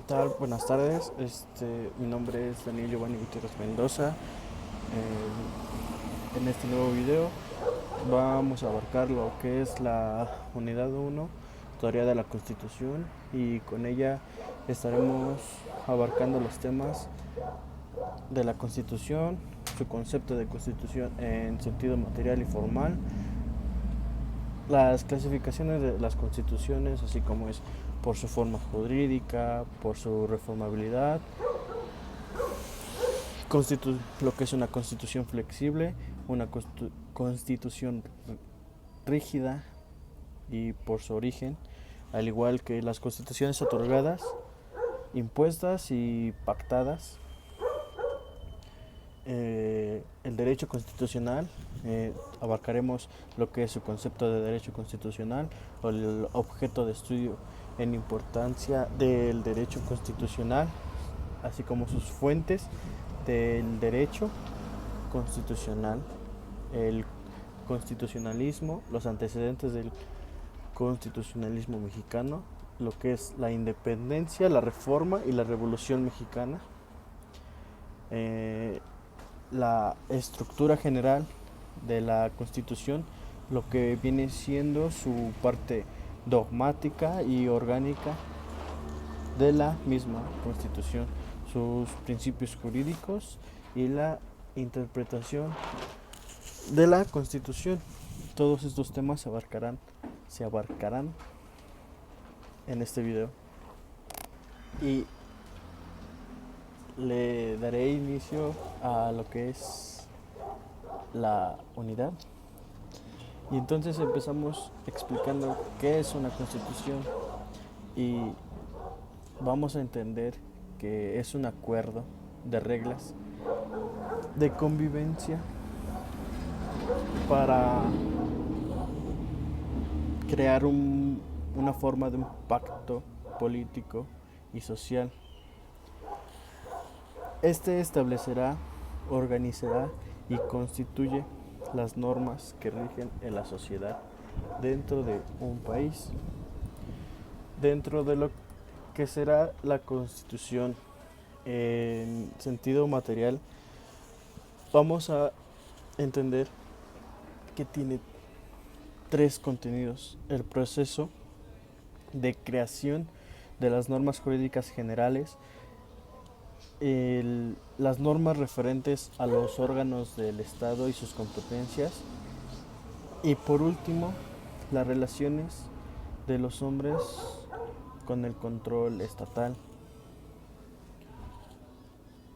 tal? Buenas tardes. Mi nombre es Daniel Giovanni Gutiérrez Mendoza. En este nuevo video vamos a abarcar lo que es la unidad uno, teoría de la Constitución, y con ella estaremos abarcando los temas de la Constitución, su concepto de Constitución en sentido material y formal, las clasificaciones de las constituciones, así como es por su forma jurídica, por su reformabilidad, lo que es una constitución flexible, una constitución rígida y por su origen, al igual que las constituciones otorgadas, impuestas y pactadas. El derecho constitucional, abarcaremos lo que es su concepto de derecho constitucional o el objeto de estudio en importancia del derecho constitucional, así como sus fuentes del derecho constitucional, el constitucionalismo, los antecedentes del constitucionalismo mexicano, lo que es la independencia, la reforma y la revolución mexicana, eh, la estructura general de la Constitución, lo que viene siendo su parte dogmática y orgánica de la misma Constitución, sus principios jurídicos y la interpretación de la Constitución. Todos estos temas se abarcarán en este video y le daré inicio a lo que es la unidad. Y entonces empezamos explicando qué es una constitución y vamos a entender que es un acuerdo de reglas de convivencia para crear una forma de un pacto político y social. Este establecerá, organizará y constituye las normas que rigen en la sociedad dentro de un país. Dentro de lo que será la Constitución en sentido material, vamos a entender que tiene tres contenidos: el proceso de creación de las normas jurídicas generales, las normas referentes a los órganos del Estado y sus competencias, y por último, las relaciones de los hombres con el control estatal.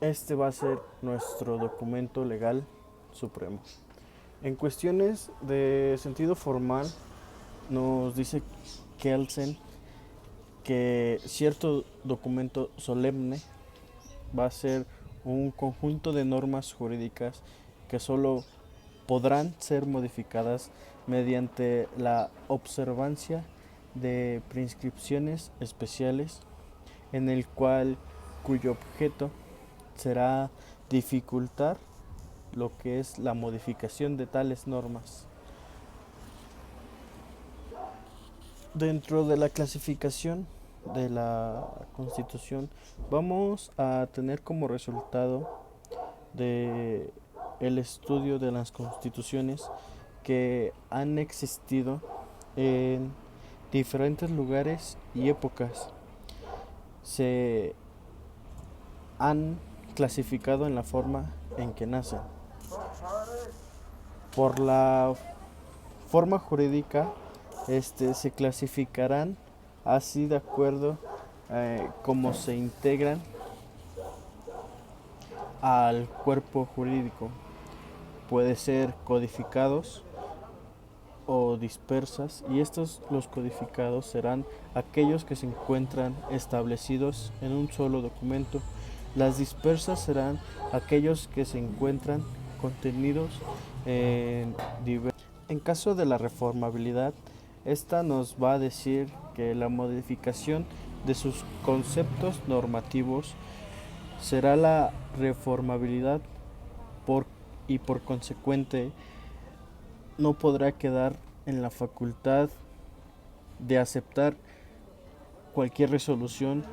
Este va a ser nuestro documento legal supremo. En cuestiones de sentido formal, nos dice Kelsen que cierto documento solemne va a ser un conjunto de normas jurídicas que solo podrán ser modificadas mediante la observancia de prescripciones especiales, en el cuyo objeto será dificultar lo que es la modificación de tales normas. Dentro de la clasificación de la Constitución, vamos a tener como resultado de el estudio de las constituciones que han existido en diferentes lugares y épocas. Se han clasificado en la forma en que nacen. Por la forma jurídica, se clasificarán así de acuerdo como se integran al cuerpo jurídico. Puede ser codificados o dispersas, y estos, los codificados, serán aquellos que se encuentran establecidos en un solo documento. Las dispersas serán aquellos que se encuentran contenidos en diversos. En caso de la reformabilidad, esta nos va a decir que la modificación de sus conceptos normativos será la reformabilidad y por consecuente no podrá quedar en la facultad de aceptar cualquier resolución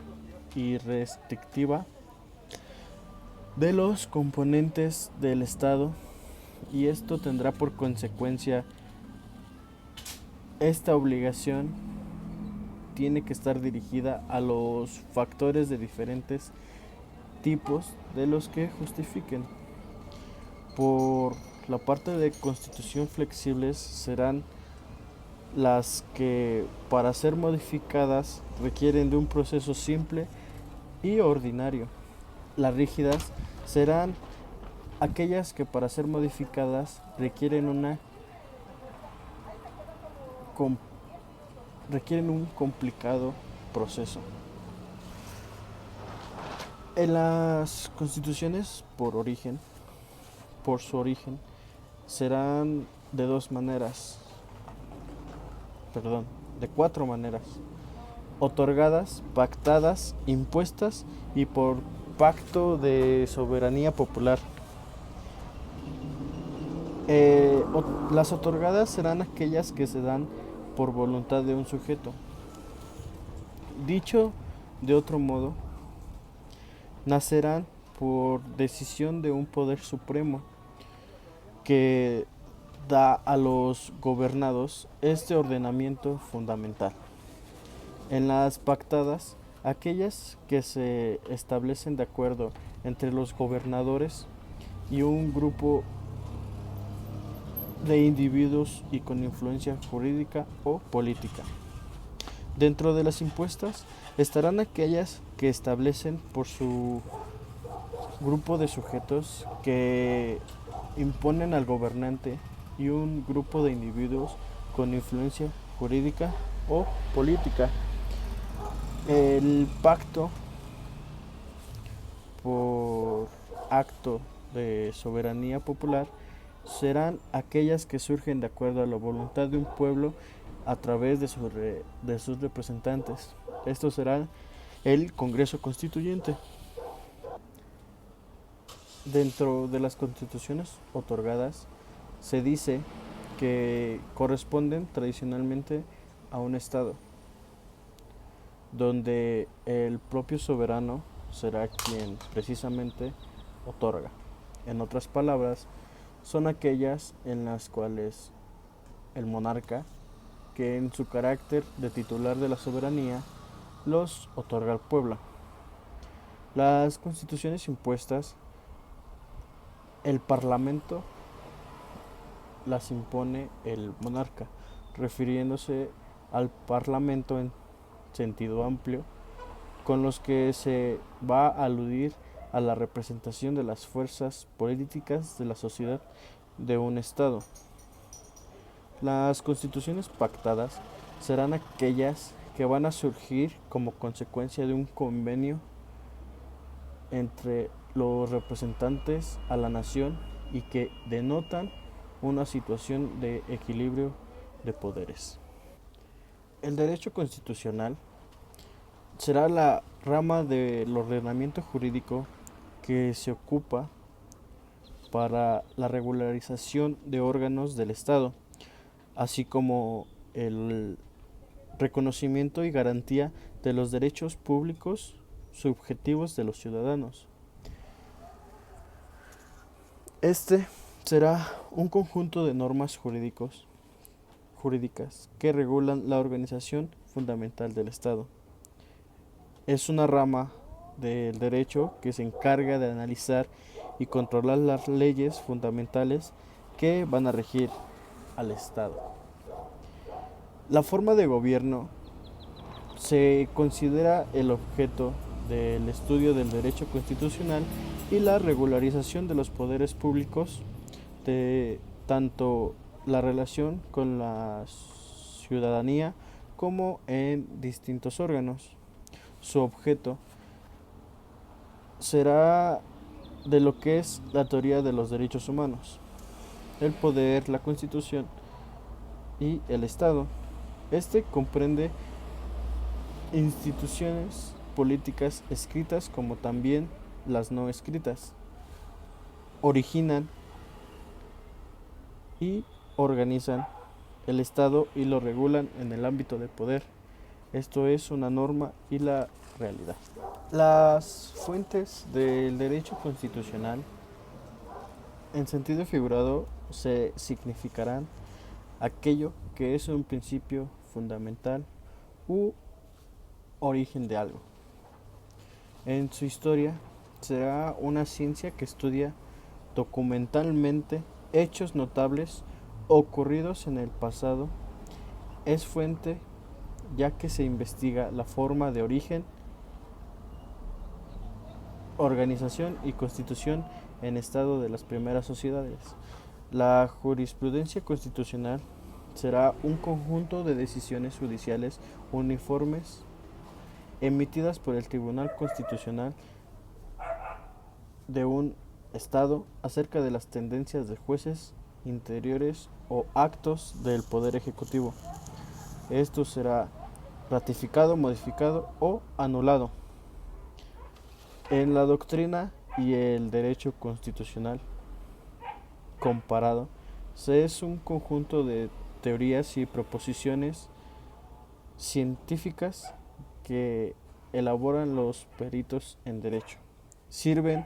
y restrictiva de los componentes del Estado, y esto tendrá por consecuencia esta obligación tiene que estar dirigida a los factores de diferentes tipos de los que justifiquen. Por la parte de constitución flexibles serán las que para ser modificadas requieren de un proceso simple y ordinario. Las rígidas serán aquellas que para ser modificadas requieren un complicado proceso. En las constituciones por su origen, serán de cuatro maneras: otorgadas, pactadas, impuestas y por pacto de soberanía popular. Las otorgadas serán aquellas que se dan por voluntad de un sujeto. Dicho de otro modo, nacerán por decisión de un poder supremo que da a los gobernados este ordenamiento fundamental. En las pactadas, aquellas que se establecen de acuerdo entre los gobernadores y un grupo de individuos y con influencia jurídica o política. Dentro de las impuestas estarán aquellas que establecen por su grupo de sujetos que imponen al gobernante y un grupo de individuos con influencia jurídica o política. El pacto por acto de soberanía popular serán aquellas que surgen de acuerdo a la voluntad de un pueblo a través de sus representantes. Esto será el Congreso Constituyente. Dentro de las constituciones otorgadas se dice que corresponden tradicionalmente a un estado, donde el propio soberano será quien precisamente otorga. En otras palabras, son aquellas en las cuales el monarca, que en su carácter de titular de la soberanía, los otorga al pueblo. Las constituciones impuestas, el parlamento las impone el monarca, refiriéndose al parlamento en sentido amplio, con los que se va a aludir a la representación de las fuerzas políticas de la sociedad de un estado. Las constituciones pactadas serán aquellas que van a surgir como consecuencia de un convenio entre los representantes a la nación y que denotan una situación de equilibrio de poderes. El derecho constitucional será la rama del ordenamiento jurídico que se ocupa para la regularización de órganos del Estado, así como el reconocimiento y garantía de los derechos públicos subjetivos de los ciudadanos. Este será un conjunto de normas jurídicas que regulan la organización fundamental del Estado. Es una rama del derecho que se encarga de analizar y controlar las leyes fundamentales que van a regir al Estado. La forma de gobierno se considera el objeto del estudio del derecho constitucional y la regularización de los poderes públicos, de tanto la relación con la ciudadanía como en distintos órganos. Su objeto será de lo que es la teoría de los derechos humanos, el poder, la Constitución y el Estado. Este comprende instituciones políticas escritas como también las no escritas. Originan y organizan el Estado y lo regulan en el ámbito del poder. Esto es una norma y la realidad. Las fuentes del derecho constitucional, en sentido figurado, se significarán aquello que es un principio fundamental u origen de algo. En su historia, será una ciencia que estudia documentalmente hechos notables ocurridos en el pasado. Es fuente ya que se investiga la forma de origen, organización y constitución en estado de las primeras sociedades. La jurisprudencia constitucional será un conjunto de decisiones judiciales uniformes emitidas por el Tribunal Constitucional de un Estado acerca de las tendencias de jueces interiores o actos del Poder Ejecutivo. Esto será ratificado, modificado o anulado. En la doctrina y el derecho constitucional comparado, se es un conjunto de teorías y proposiciones científicas que elaboran los peritos en derecho. Sirven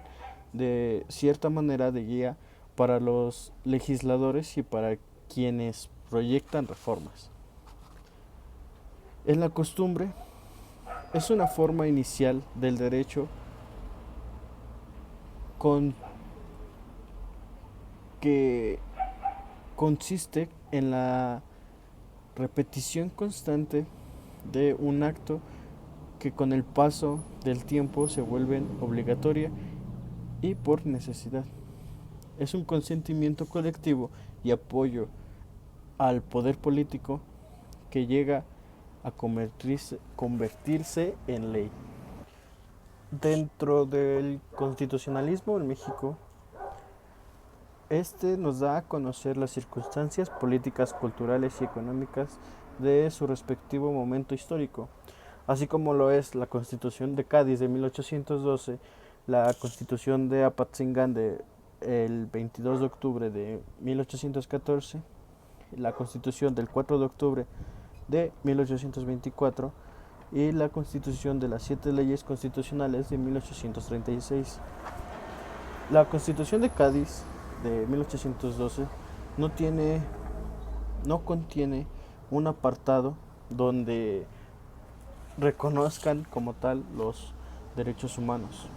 de cierta manera de guía para los legisladores y para quienes proyectan reformas. En la costumbre es una forma inicial del derecho con que consiste en la repetición constante de un acto que con el paso del tiempo se vuelve obligatoria y por necesidad. Es un consentimiento colectivo y apoyo al poder político que llega a convertirse en ley. Dentro del constitucionalismo en México, este nos da a conocer las circunstancias políticas, culturales y económicas de su respectivo momento histórico, así como lo es la Constitución de Cádiz de 1812, la Constitución de Apatzingán de el 22 de octubre de 1814, la Constitución del 4 de octubre de 1824 y la Constitución de las 7 leyes constitucionales de 1836. La Constitución de Cádiz de 1812 no contiene un apartado donde reconozcan como tal los derechos humanos.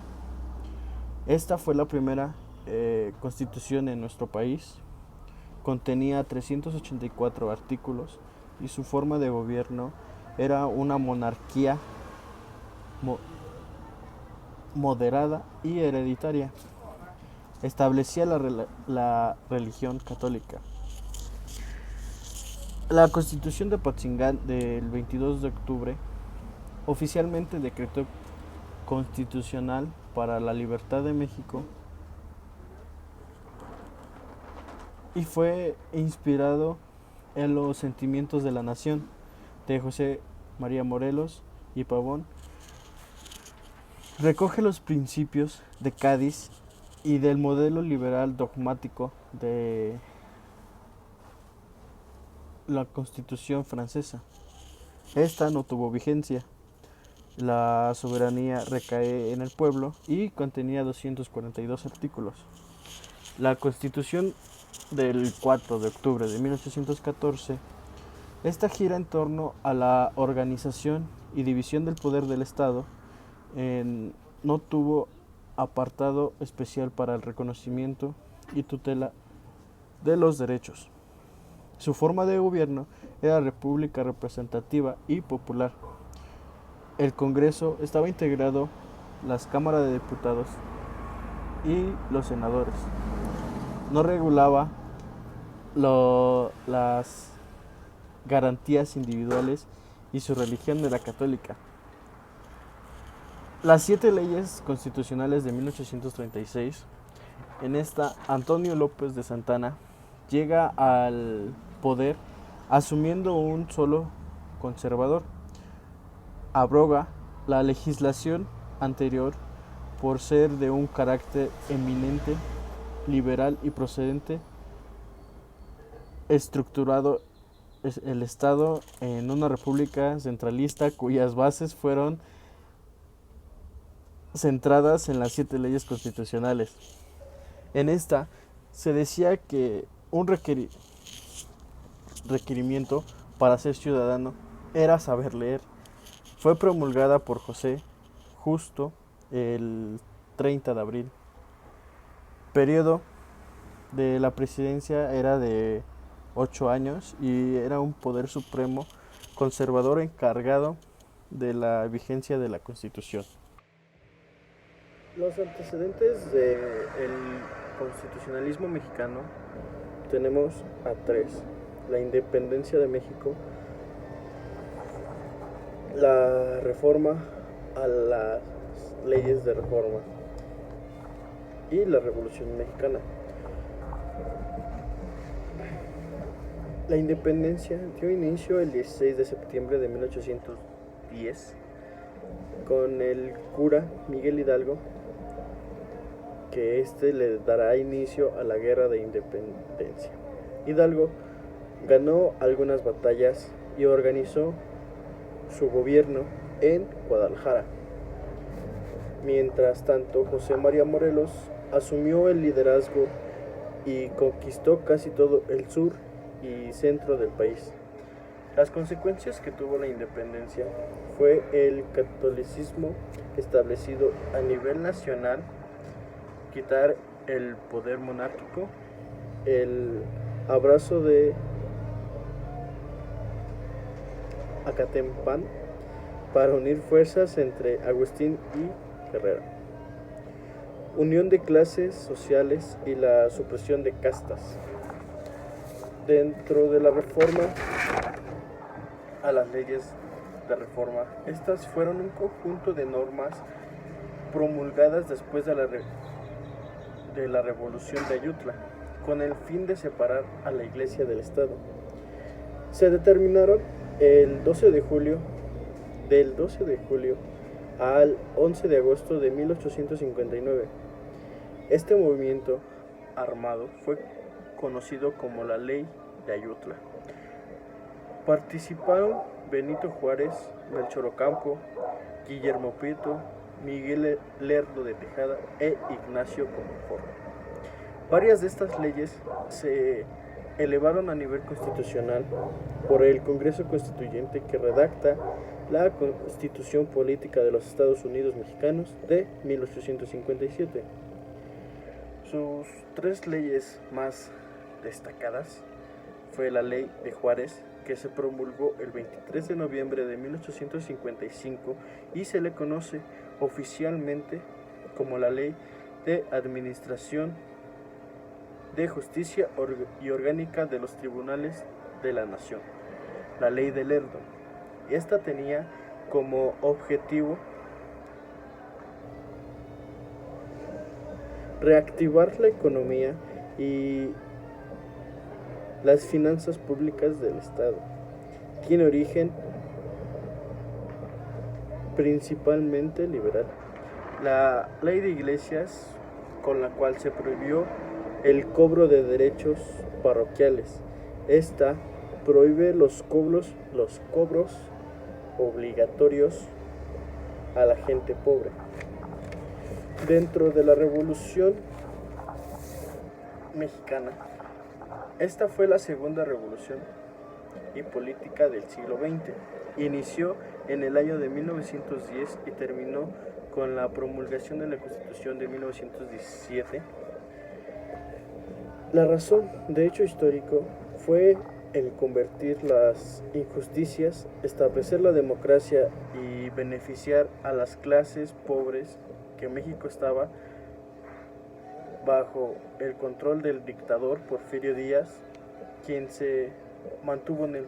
Esta fue la primera constitución en nuestro país. Contenía 384 artículos y su forma de gobierno era una monarquía moderada y hereditaria. Establecía la religión católica. La Constitución de Apatzingán del 22 de octubre oficialmente decretó constitucional para la libertad de México y fue inspirado en los sentimientos de la nación de José María Morelos y Pavón. Recoge los principios de Cádiz y del modelo liberal dogmático de la Constitución francesa. Esta no tuvo vigencia. La soberanía recae en el pueblo y contenía 242 artículos. La Constitución del 4 de octubre de 1814, esta gira en torno a la organización y división del poder del Estado. No tuvo apartado especial para el reconocimiento y tutela de los derechos. Su forma de gobierno era república representativa y popular. El Congreso estaba integrado las cámaras de diputados y los senadores. No regulaba las garantías individuales y su religión era católica. Las 7 leyes constitucionales de 1836, en esta Antonio López de Santana llega al poder asumiendo un solo conservador. Abroga la legislación anterior por ser de un carácter eminente, liberal y procedente, estructurado el Estado en una república centralista cuyas bases fueron centradas en las 7 leyes constitucionales. En esta se decía que un requerimiento para ser ciudadano era saber leer. Fue promulgada por José Justo el 30 de abril. Periodo de la presidencia era de 8 años y era un poder supremo conservador encargado de la vigencia de la Constitución. Los antecedentes del constitucionalismo mexicano tenemos a 3: la independencia de México, la reforma a las leyes de reforma y la Revolución Mexicana. La independencia dio inicio el 16 de septiembre de 1810 con el cura Miguel Hidalgo, que le dará inicio a la Guerra de Independencia. Hidalgo ganó algunas batallas y organizó su gobierno en Guadalajara. Mientras tanto, José María Morelos asumió el liderazgo y conquistó casi todo el sur y centro del país. Las consecuencias que tuvo la independencia fue el catolicismo establecido a nivel nacional, quitar el poder monárquico, el abrazo de Acatempan para unir fuerzas entre Agustín y Herrera, unión de clases sociales y la supresión de castas. Dentro de la reforma a las leyes de reforma, estas fueron un conjunto de normas promulgadas después de la Revolución de Ayutla, con el fin de separar a la Iglesia del Estado. Se determinaron el 12 de julio, del 12 de julio al 11 de agosto de 1859. Este movimiento armado fue conocido como la Ley de Ayutla. Participaron Benito Juárez, Melchor Ocampo, Guillermo Prieto, Miguel Lerdo de Tejada e Ignacio Comonfort. Varias de estas leyes se elevaron a nivel constitucional por el Congreso Constituyente, que redacta la Constitución Política de los Estados Unidos Mexicanos de 1857. Sus 3 leyes más destacadas fue la Ley de Juárez, que se promulgó el 23 de noviembre de 1855 y se le conoce oficialmente como la Ley de Administración de Justicia y Orgánica de los Tribunales de la Nación. La Ley de Lerdo. Esta tenía como objetivo reactivar la economía y las finanzas públicas del Estado. Tiene origen principalmente liberal. La Ley de Iglesias, con la cual se prohibió el cobro de derechos parroquiales. Esta prohíbe los cobros obligatorios a la gente pobre. Dentro de la Revolución Mexicana, esta fue la segunda revolución y política del siglo XX. Inició en el año de 1910 y terminó con la promulgación de la Constitución de 1917. La razón de hecho histórico fue el convertir las injusticias, establecer la democracia y beneficiar a las clases pobres, que México estaba bajo el control del dictador Porfirio Díaz, quien se mantuvo en el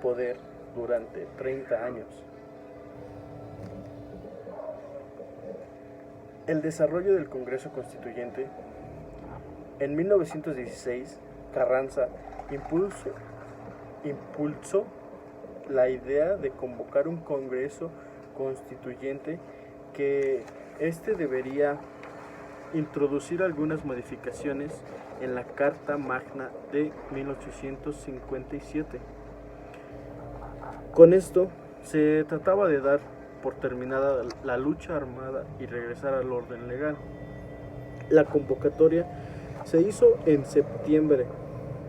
poder durante 30 años. El desarrollo del Congreso Constituyente. En 1916, Carranza impulsó la idea de convocar un Congreso Constituyente, que debería introducir algunas modificaciones en la Carta Magna de 1857. Con esto se trataba de dar por terminada la lucha armada y regresar al orden legal. La convocatoria se hizo en septiembre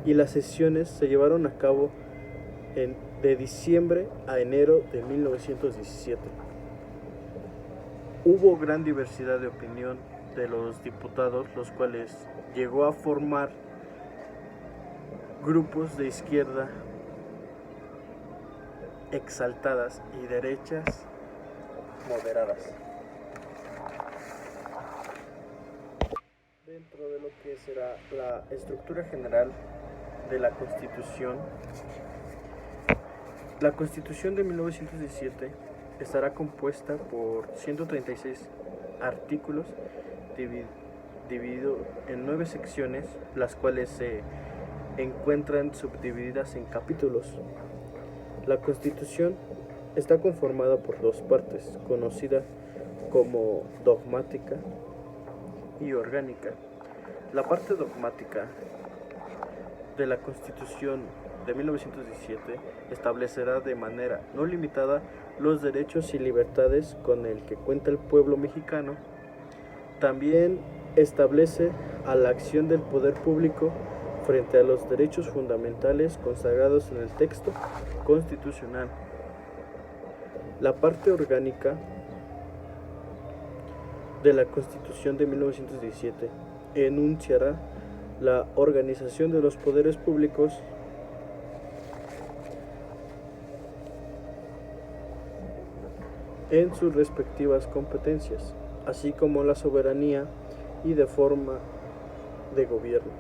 y las sesiones se llevaron a cabo de diciembre a enero de 1917. Hubo gran diversidad de opinión de los diputados, los cuales llegó a formar grupos de izquierda exaltadas y derechas moderadas. Dentro de lo que será la estructura general de la Constitución de 1917 estará compuesta por 136 artículos dividido en 9 secciones, las cuales se encuentran subdivididas en capítulos. La Constitución está conformada por 2 partes, conocidas como dogmática y orgánica. La parte dogmática de la Constitución de 1917 establecerá de manera no limitada los derechos y libertades con el que cuenta el pueblo mexicano. También establece a la acción del poder público frente a los derechos fundamentales consagrados en el texto constitucional. La parte orgánica de la Constitución de 1917 enunciará la organización de los poderes públicos en sus respectivas competencias, así como la soberanía y de forma de gobierno.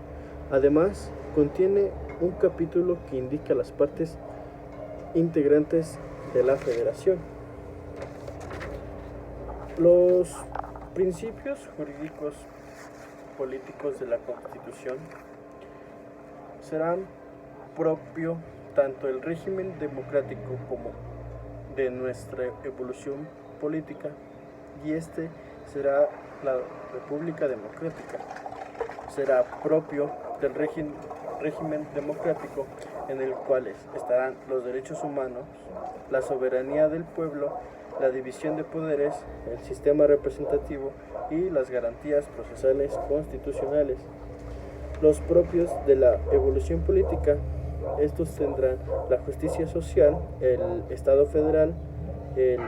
Además, contiene un capítulo que indica las partes integrantes de la Federación. Los principios jurídicos políticos de la Constitución serán propio tanto el régimen democrático como de nuestra evolución política, y este será la República Democrática. Será propio del régimen democrático, en el cual estarán los derechos humanos, la soberanía del pueblo, la división de poderes, el sistema representativo y las garantías procesales constitucionales. Los propios de la evolución política, estos tendrán la justicia social, el Estado federal, el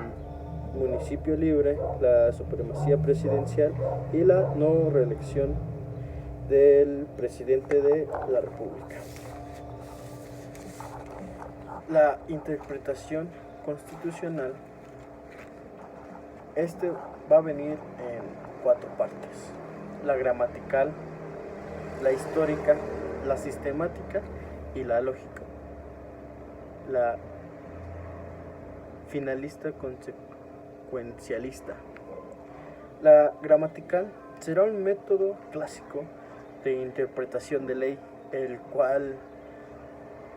municipio libre, la supremacía presidencial y la no reelección del presidente de la República. La interpretación constitucional, va a venir en 4 partes: la gramatical, la histórica, la sistemática y la lógica. La finalista consecuencialista. La gramatical será un método clásico de interpretación de ley, el cual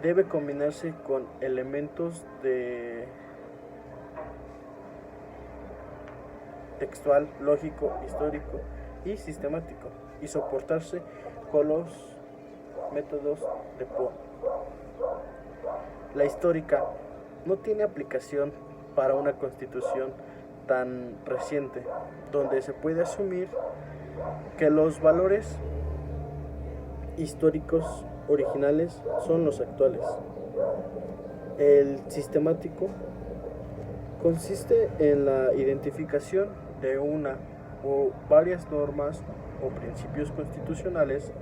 debe combinarse con elementos de textual, lógico, histórico y sistemático, y soportarse con los métodos de Poe. La histórica no tiene aplicación para una constitución tan reciente, donde se puede asumir que los valores históricos originales son los actuales. El sistemático consiste en la identificación de una o varias normas o principios constitucionales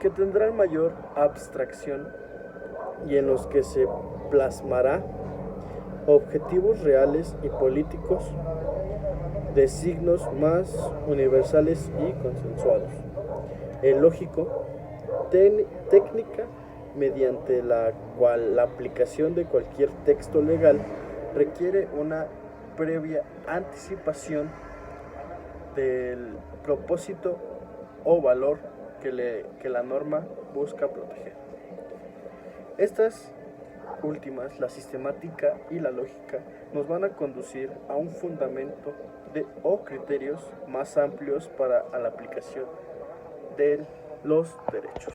que tendrán mayor abstracción y en los que se plasmará objetivos reales y políticos de signos más universales y consensuados. El lógico, técnica mediante la cual la aplicación de cualquier texto legal requiere una previa anticipación del propósito o valor que la norma busca proteger. Estas últimas, la sistemática y la lógica, nos van a conducir a un fundamento o criterios más amplios para la aplicación de los derechos.